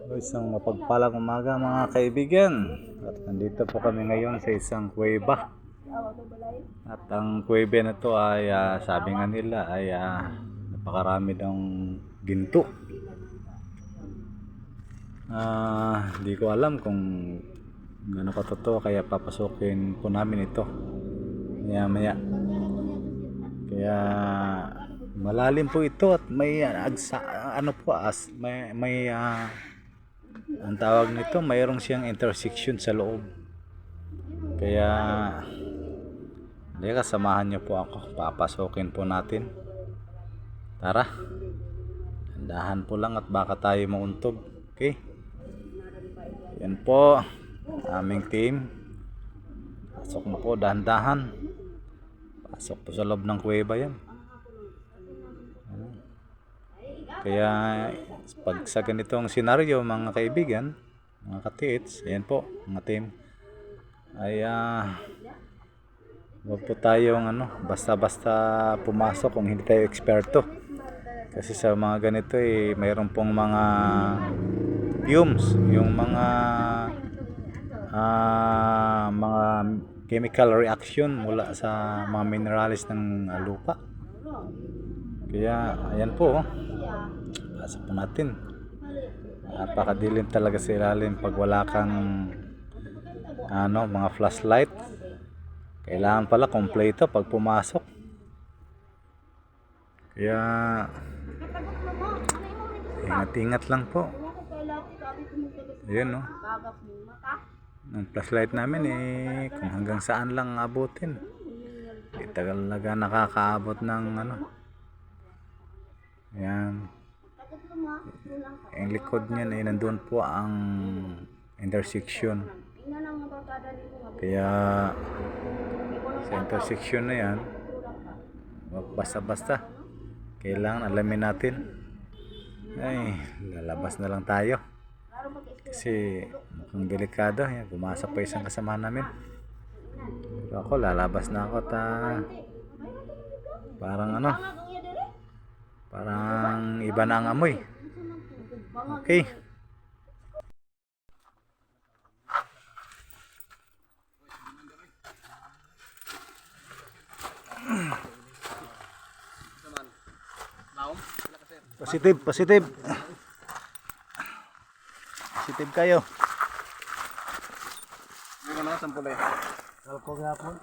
Isang mapagpalang umaga mga kaibigan. At nandito po kami ngayon sa isang kuweba. At ang kuweba na to ay sabi nga nila ay napakarami ng ginto. Hindi ko alam kung ano ka totoo, kaya papasukin po namin ito maya maya. Kaya malalim po ito at may ano po may ang tawag nito, mayroong siyang intersection sa loob. Kaya samahan niyo po ako, papasukin po natin. Tara, dahan po lang at baka tayo mauntog. Okay, yan po aming team. Pasok na po, dahan-dahan. Pasok po sa loob ng kuweba yan. Kaya pag sa ganitong senaryo mga kaibigan, mga katiits, ayan po mga team, ay huwag po tayong basta-basta pumasok kung hindi tayo eksperto. Kasi sa mga ganito mayroon pong mga fumes, yung mga chemical reaction mula sa mga minerals ng lupa. Kaya ayan po, pasok po natin. Napakadilim talaga sa ilalim pag wala kang mga flashlight. Kailangan pala kompleto pag pumasok. Kaya ingat-ingat lang po. Ayun, no? Ang flashlight namin kung hanggang saan lang abutin. Di talaga nakakaabot ng Ayan. Ang likod niyan nandun po ang intersection. Kaya sa intersection na yan, basta-basta kailangan alamin natin. Ay, lalabas na lang tayo. Kasi mukhang delikado. Yan, pumasok pa isang kasama namin. Pero ako, lalabas na ako at parang iba na ang amoy. Okay. Positive. Positive kayo. Ano sampulay? Kalko gapon.